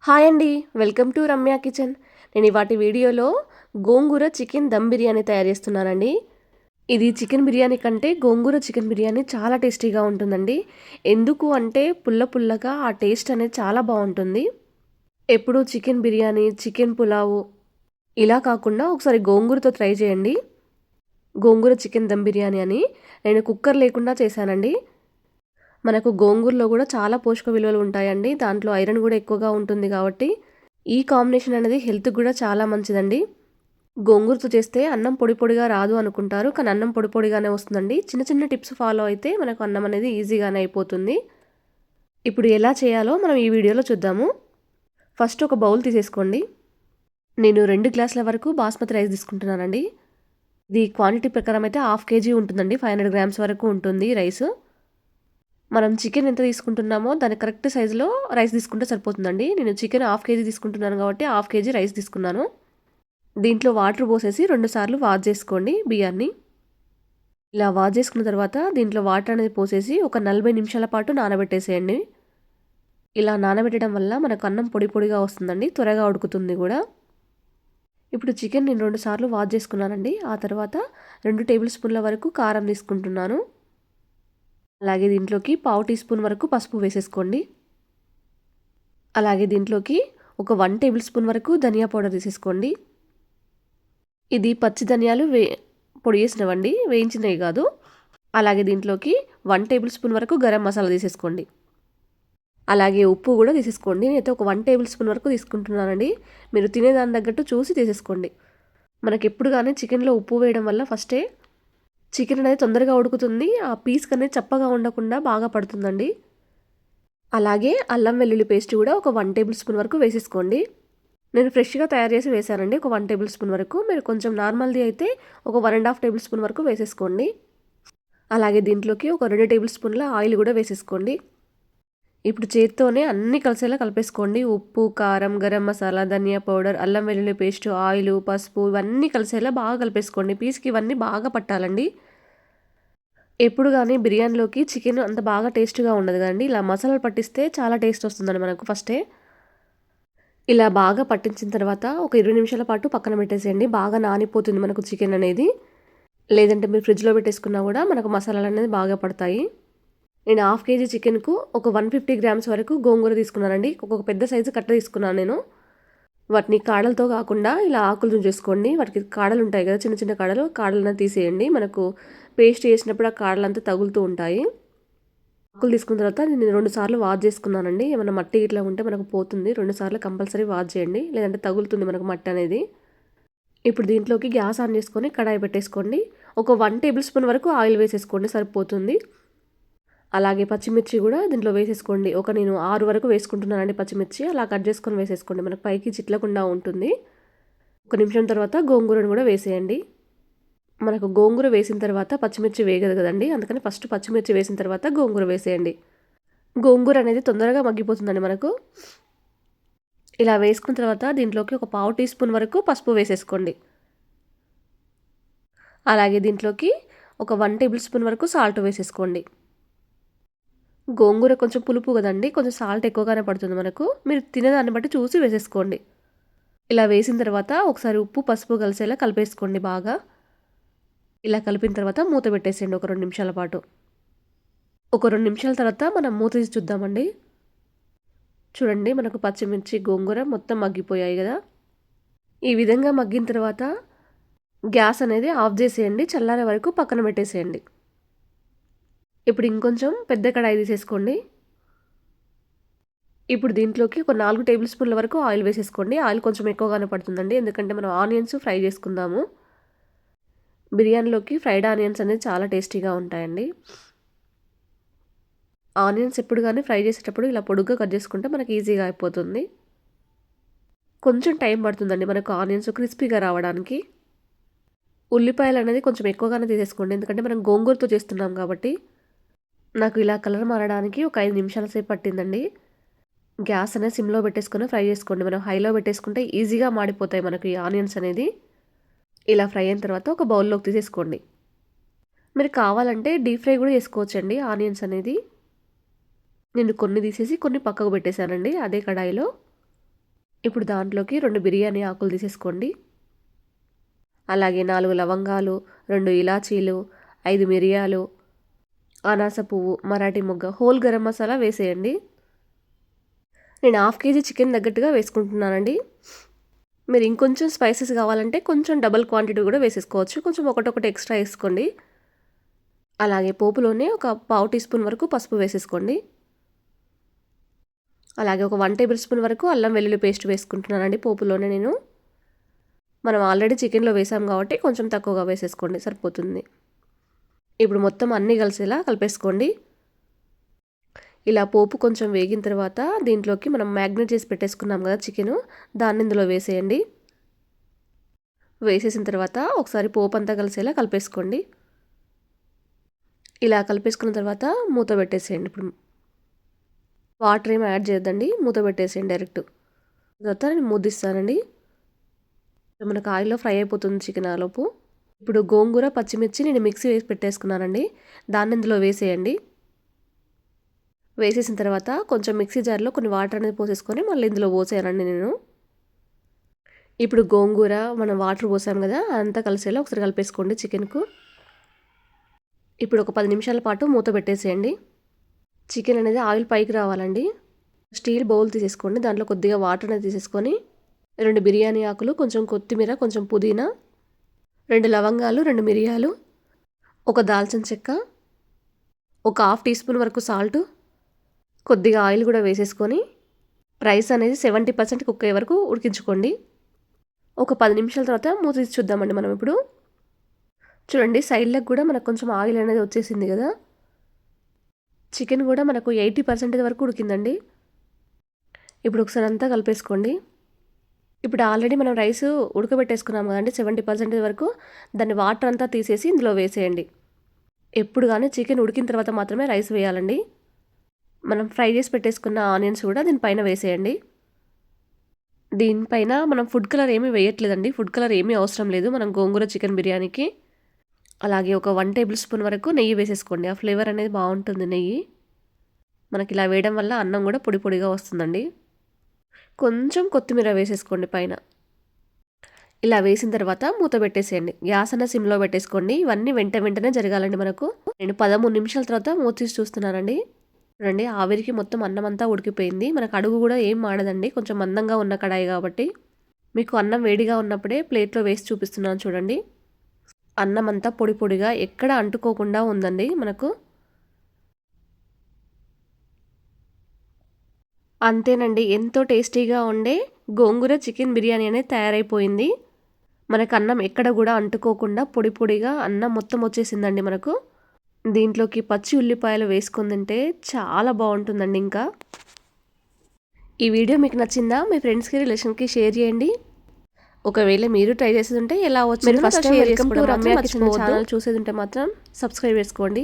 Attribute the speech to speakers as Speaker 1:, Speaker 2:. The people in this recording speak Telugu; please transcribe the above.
Speaker 1: హాయ్ అండి. Welcome to Ramya kitchen. నేను ఇవాటి వీడియోలో గోంగూర చికెన్ దమ్ బిర్యానీ తయారు చేస్తున్నానండి. ఇది చికెన్ బిర్యానీ కంటే గోంగూర చికెన్ బిర్యానీ చాలా టేస్టీగా ఉంటుందండి. ఎందుకు అంటే పుల్ల పుల్లగా ఆ టేస్ట్ అనేది చాలా బావుంటుంది. ఎప్పుడూ చికెన్ బిర్యానీ, చికెన్ పులావు ఇలా కాకుండా ఒకసారి గోంగూరతో ట్రై చేయండి. గోంగూర చికెన్ దమ్ బిర్యానీ అని నేను కుక్కర్ లేకుండా చేశానండి. మనకు గోంగూరలో కూడా చాలా పోషక విలువలు ఉంటాయండి. దాంట్లో ఐరన్ కూడా ఎక్కువగా ఉంటుంది కాబట్టి ఈ కాంబినేషన్ అనేది హెల్త్‌కి కూడా చాలా మంచిదండి. గోంగూరతో చేస్తే అన్నం పొడి పొడిగా రాదు అనుకుంటారు. కానీ అన్నం పొడి పొడిగానే వస్తుందండి. చిన్న చిన్న టిప్స్ ఫాలో అయితే మనకు అన్నం అనేది ఈజీగానే అయిపోతుంది. ఇప్పుడు ఎలా చేయాలో మనం ఈ వీడియోలో చూద్దాము. ఫస్ట్ ఒక బౌల్ తీసేసుకోండి. నేను 2 గ్లాసుల వరకు బాస్మతి రైస్ తీసుకుంటున్నానండి. ఇది క్వాంటిటీ ప్రకారం అయితే హాఫ్ కేజీ ఉంటుందండి. 500 గ్రామ్స్ వరకు ఉంటుంది రైసు. మనం చికెన్ ఎంత తీసుకుంటున్నామో దాని కరెక్ట్ సైజులో రైస్ తీసుకుంటే సరిపోతుందండి. నేను చికెన్ హాఫ్ కేజీ తీసుకుంటున్నాను కాబట్టి హాఫ్ కేజీ రైస్ తీసుకున్నాను. దీంట్లో వాటర్ పోసేసి 2 సార్లు వాష్ చేసుకోండి బియ్యాన్ని. ఇలా వాష్ చేసుకున్న తర్వాత దీంట్లో వాటర్ అనేది పోసేసి ఒక 40 నిమిషాల పాటు నానబెట్టేసేయండి. ఇలా నానబెట్టడం వల్ల మనకు అన్నం పొడి పొడిగా వస్తుందండి. త్వరగా ఉడుకుతుంది కూడా. ఇప్పుడు చికెన్ నేను 2 సార్లు వాష్ చేసుకున్నానండి. ఆ తర్వాత 2 టేబుల్ స్పూన్ల వరకు కారం తీసుకుంటున్నాను. అలాగే దీంట్లోకి పావు టీ స్పూన్ వరకు పసుపు వేసేసుకోండి. అలాగే దీంట్లోకి ఒక 1 టేబుల్ స్పూన్ వరకు ధనియా పౌడర్ తీసేసుకోండి. ఇది పచ్చి ధనియాలు పొడి చేసినవండి, వేయించినవి కాదు. అలాగే దీంట్లోకి 1 టేబుల్ స్పూన్ వరకు గరం మసాలా తీసేసుకోండి. అలాగే ఉప్పు కూడా తీసేసుకోండి. నేనైతే ఒక 1 టేబుల్ స్పూన్ వరకు తీసుకుంటున్నానండి. మీరు తినేదాని తగ్గట్టు చూసి తీసేసుకోండి. మనకి ఎప్పుడు కానీ చికెన్లో ఉప్పు వేయడం వల్ల ఫస్టే చికెన్ అనేది తొందరగా ఉడుకుతుంది. ఆ పీస్‌కి అనేది చప్పగా ఉండకుండా బాగా పడుతుందండి. అలాగే అల్లం వెల్లుల్లి పేస్ట్ కూడా ఒక 1 టేబుల్ స్పూన్ వరకు వేసేసుకోండి. నేను ఫ్రెష్‌గా తయారు చేసి వేశానండి. ఒక 1 టేబుల్ స్పూన్ వరకు. మీరు కొంచెం నార్మల్‌ది అయితే ఒక 1 ½ టేబుల్ స్పూన్ వరకు వేసేసుకోండి. అలాగే దీంట్లోకి ఒక 2 టేబుల్ స్పూన్ల ఆయిల్ కూడా వేసేసుకోండి. ఇప్పుడు చేత్తోనే అన్నీ కలిసేలా కలిపేసుకోండి. ఉప్పు, కారం, గరం మసాలా, ధనియా పౌడర్, అల్లం వెల్లుల్లి పేస్ట్, ఆయిలు, పసుపు ఇవన్నీ కలిసేలా బాగా కలిపేసుకోండి. పీస్‌కి ఇవన్నీ బాగా పట్టాలండి. ఎప్పుడు గానీ బిర్యానీలోకి చికెన్ అంత బాగా టేస్ట్‌గా ఉండదు కదండీ. ఇలా మసాలాలు పట్టిస్తే చాలా టేస్ట్ వస్తుందండి మనకు ఫస్టే. ఇలా బాగా పట్టించిన తర్వాత ఒక 20 నిమిషాల పాటు పక్కన పెట్టేసేయండి. బాగా నానిపోతుంది మనకు చికెన్ అనేది. లేదంటే మీరు ఫ్రిడ్జ్‌లో పెట్టేసుకున్నా కూడా మనకు మసాలాలనేది బాగా పడతాయి. నేను హాఫ్ కేజీ చికెన్‌కు ఒక 150 గ్రామ్స్ వరకు గోంగూర తీసుకున్నానండి. ఒక పెద్ద సైజు కట్ట తీసుకున్నాను నేను. వాటిని కాడలతో కాకుండా ఇలా ఆకులు తుంచేసుకోండి. వాటికి కాడలు ఉంటాయి కదా! చిన్న చిన్న కాడలు, కాడలనేవి తీసేయండి. మనకు పేస్ట్ చేసినప్పుడు ఆ కాడలంతా తగులుతూ ఉంటాయి. ఆకులు తీసుకున్న తర్వాత నేను 2 సార్లు వాష్ చేసుకున్నానండి. ఏమన్నా మట్టి ఇట్లా ఉంటే మనకు పోతుంది. 2 సార్లు కంపల్సరీ వాష్ చేయండి. లేదంటే తగులుతుంది మనకు మట్టి అనేది. ఇప్పుడు దీంట్లోకి గ్యాస్ ఆన్ చేసుకొని కడాయి పెట్టేసుకోండి. ఒక 1 టేబుల్ స్పూన్ వరకు ఆయిల్ వేసేసుకోండి సరిపోతుంది. అలాగే పచ్చిమిర్చి కూడా దీంట్లో వేసేసుకోండి. నేను 6 వరకు వేసుకుంటున్నానండి పచ్చిమిర్చి. అలా కట్ చేసుకొని వేసేసుకోండి. మనకు పైకి చిట్లకుండా ఉంటుంది. ఒక నిమిషం తర్వాత గోంగూరను కూడా వేసేయండి. మనకు గోంగూర వేసిన తర్వాత పచ్చిమిర్చి వేగదు కదండీ. అందుకని ఫస్ట్ పచ్చిమిర్చి వేసిన తర్వాత గోంగూర వేసేయండి. గోంగూర అనేది తొందరగా మగ్గిపోతుందండి మనకు. ఇలా వేసుకున్న తర్వాత దీంట్లోకి ఒక పావు టీ స్పూన్ వరకు పసుపు వేసేసుకోండి. అలాగే దీంట్లోకి ఒక 1 టేబుల్ స్పూన్ వరకు సాల్ట్ వేసేసుకోండి. గోంగూర కొంచెం పులుపు కదండీ. కొంచెం సాల్ట్ ఎక్కువగానే పడుతుంది మనకు. మీరు తినేదాన్ని బట్టి చూసి వేసేసుకోండి. ఇలా వేసిన తర్వాత ఒకసారి ఉప్పు, పసుపు కలిసేలా కలిపేసుకోండి బాగా. ఇలా కలిపిన తర్వాత మూత పెట్టేసేయండి ఒక 2 నిమిషాల పాటు. ఒక 2 నిమిషాల తర్వాత మనం మూత తీసి చూద్దామండి. చూడండి మనకు పచ్చిమిర్చి, గోంగూర మొత్తం మగ్గిపోయాయి కదా! ఈ విధంగా మగ్గిన తర్వాత గ్యాస్ అనేది ఆఫ్ చేసేయండి. చల్లారే వరకు పక్కన పెట్టేసేయండి. ఇప్పుడు ఇంకొంచెం పెద్ద కడాయి తీసేసుకోండి. ఇప్పుడు దీంట్లోకి ఒక 4 టేబుల్ స్పూన్ల వరకు ఆయిల్ వేసేసుకోండి. ఆయిల్ కొంచెం ఎక్కువగానే పడుతుందండి. ఎందుకంటే మనం ఆనియన్స్ ఫ్రై చేసుకుందాము. బిర్యానీలోకి ఫ్రైడ్ ఆనియన్స్ అనేది చాలా టేస్టీగా ఉంటాయండి. ఆనియన్స్ ఎప్పుడు గానీ ఫ్రై చేసేటప్పుడు ఇలా పొడుగ్గా కట్ చేసుకుంటే మనకి ఈజీగా అయిపోతుంది. కొంచెం టైం పడుతుందండి మనకు ఆనియన్స్ క్రిస్పీగా రావడానికి. ఉల్లిపాయలు అనేది కొంచెం ఎక్కువగానే తీసేసుకోండి. ఎందుకంటే మనం గోంగూరతో చేస్తున్నాం కాబట్టి. నాకు ఇలా కలర్ మారడానికి ఒక 5 నిమిషాల సేపు పట్టిందండి. గ్యాస్ అనేది సిమ్‌లో పెట్టేసుకొని ఫ్రై చేసుకోండి. మనం హైలో పెట్టేసుకుంటే ఈజీగా మాడిపోతాయి మనకు ఈ ఆనియన్స్ అనేది. ఇలా ఫ్రై అయిన తర్వాత ఒక బౌల్‌లోకి తీసేసుకోండి. మీరు కావాలంటే డీప్ ఫ్రై కూడా చేసుకోవచ్చండి ఆనియన్స్ అనేది. నేను కొన్ని తీసేసి కొన్ని పక్కకు పెట్టేశానండి అదే కడాయిలో. ఇప్పుడు దాంట్లోకి 2 బిర్యానీ ఆకులు తీసేసుకోండి. అలాగే 4 లవంగాలు, 2 ఇలాచీలు, 5 మిరియాలు, అనాస పువ్వు, మరాఠీ మొగ్గ, హోల్ గరం మసాలా వేసేయండి. నేను 1/2 కేజీ చికెన్ తగ్గట్టుగా వేసుకుంటున్నానండి. మీరు ఇంకొంచెం స్పైసెస్ కావాలంటే కొంచెం డబుల్ క్వాంటిటీ కూడా వేసేసుకోవచ్చు. కొంచెం ఒకటొకటి ఎక్స్ట్రా వేసుకోండి. అలాగే పోపులోనే ఒక 1/2 టీ స్పూన్ వరకు పసుపు వేసేసుకోండి. అలాగే ఒక 1 టేబుల్ స్పూన్ వరకు అల్లం వెల్లుల్లి పేస్ట్ వేసుకుంటున్నానండి పోపులోనే నేను. మనం ఆల్రెడీ చికెన్లో వేసాం కాబట్టి కొంచెం తక్కువగా వేసేసుకోండి, సరిపోతుంది. ఇప్పుడు మొత్తం అన్నీ కలిసేలా కలిపేసుకోండి. ఇలా పోపు కొంచెం వేగిన తర్వాత దీంట్లోకి మనం మ్యాగ్నేట్ చేసి పెట్టేసుకున్నాం కదా చికెను, దాన్ని ఇందులో వేసేయండి. వేసేసిన తర్వాత ఒకసారి పోపు అంతా కలిసేలా కలిపేసుకోండి. ఇలా కలిపేసుకున్న తర్వాత మూత పెట్టేసేయండి. ఇప్పుడు వాటర్ ఏమి యాడ్ చేయొద్దండి, మూత పెట్టేసేయండి డైరెక్ట్. తర్వాత నేను ముద్దిస్తానండి. మనకు ఆయిల్లో ఫ్రై అయిపోతుంది చికెన్ ఆలోపు. ఇప్పుడు గోంగూర, పచ్చిమిర్చి నేను మిక్సీ వేసి పెట్టేసుకున్నానండి, దాన్ని ఇందులో వేసేయండి. వేసేసిన తర్వాత కొంచెం మిక్సీ జార్లో కొన్ని వాటర్ అనేది పోసేసుకొని మళ్ళీ ఇందులో పోసేయాలండి నేను. ఇప్పుడు గోంగూర మనం వాటర్ పోసాం కదా, అదంతా కలిసేలా ఒకసారి కలిపేసుకోండి చికెన్కు. ఇప్పుడు ఒక 10 నిమిషాల పాటు మూత పెట్టేసేయండి. చికెన్ అనేది ఆయిల్ పైకి రావాలండి. స్టీల్ బౌల్ తీసేసుకోండి, దాంట్లో కొద్దిగా వాటర్ అనేది తీసేసుకొని 2 బిర్యానీ ఆకులు, కొంచెం కొత్తిమీర, కొంచెం పుదీనా, 2 లవంగాలు, 2 మిరియాలు, ఒక దాల్చిన చెక్క, ఒక 1/2 టీ స్పూన్ వరకు సాల్ట్, కొద్దిగా ఆయిల్ కూడా వేసేసుకొని రైస్ అనేది 70% కుక్ అయ్యే వరకు ఉడికించుకోండి. ఒక 10 నిమిషాల తర్వాత మూత తీసి చూద్దామండి మనం ఇప్పుడు. చూడండి సైడ్లకు కూడా మనకు కొంచెం ఆయిల్ అనేది వచ్చేసింది కదా. చికెన్ కూడా మనకు 80% వరకు ఉడికిందండి. ఇప్పుడు ఒకసారి అంతా కలిపేసుకోండి. ఇప్పుడు ఆల్రెడీ మనం రైస్ ఉడకబెట్టేసుకున్నాం కదండి 70% వరకు, దాన్ని వాటర్ అంతా తీసేసి ఇందులో వేసేయండి. ఎప్పుడు కానీ చికెన్ ఉడికిన తర్వాత మాత్రమే రైస్ వేయాలండి. మనం ఫ్రై చేసి పెట్టేసుకున్న ఆనియన్స్ కూడా దీనిపైన వేసేయండి. దీనిపైన మనం ఫుడ్ కలర్ ఏమీ వేయట్లేదండి, ఫుడ్ కలర్ ఏమీ అవసరం లేదు మనం గోంగూర చికెన్ బిర్యానీకి. అలాగే ఒక 1 టేబుల్ స్పూన్ వరకు నెయ్యి వేసేసుకోండి, ఆ ఫ్లేవర్ అనేది బాగుంటుంది నెయ్యి. మనకి ఇలా వేయడం వల్ల అన్నం కూడా పొడి పొడిగా వస్తుందండి. కొంచెం కొత్తిమీర వేసేసుకోండి పైన. ఇలా వేసిన తర్వాత మూత పెట్టేసేయండి. గ్యాస్ అన్న సిమ్లో పెట్టేసుకోండి. ఇవన్నీ వెంటనే జరగాలండి మనకు. నేను 13 నిమిషాల తర్వాత మూత తీసి చూస్తున్నానండి. చూడండి ఆవిరికి మొత్తం అన్నం అంతా ఉడికిపోయింది. మనకు అడుగు కూడా ఏం మాడదండి, కొంచెం మందంగా ఉన్న కడాయి కాబట్టి. మీకు అన్నం వేడిగా ఉన్నప్పుడే ప్లేట్లో వేసి చూపిస్తున్నాను చూడండి. అన్నం అంతా పొడి పొడిగా ఎక్కడ అంటుకోకుండా ఉందండి మనకు. అంతేనండి, ఎంతో టేస్టీగా ఉండే గోంగూర చికెన్ బిర్యానీ అనేది తయారైపోయింది. మనకు అన్నం ఎక్కడ కూడా అంటుకోకుండా పొడి పొడిగా అన్నం మొత్తం వచ్చేసిందండి మనకు. దీంట్లోకి పచ్చి ఉల్లిపాయలు వేసుకొని తింటే చాలా బాగుంటుందండి. ఇంకా ఈ వీడియో మీకు నచ్చిందా? మీ ఫ్రెండ్స్కి, రిలేషన్కి షేర్ చేయండి. ఒకవేళ మీరు ట్రై చేసేది ఉంటే ఎలా వచ్చిందో ఫస్ట్ షేర్ చేసుకోవడం, రమ్య కిచెన్ ఛానల్ చూసేది ఉంటే మాత్రం సబ్స్క్రైబ్ చేసుకోండి.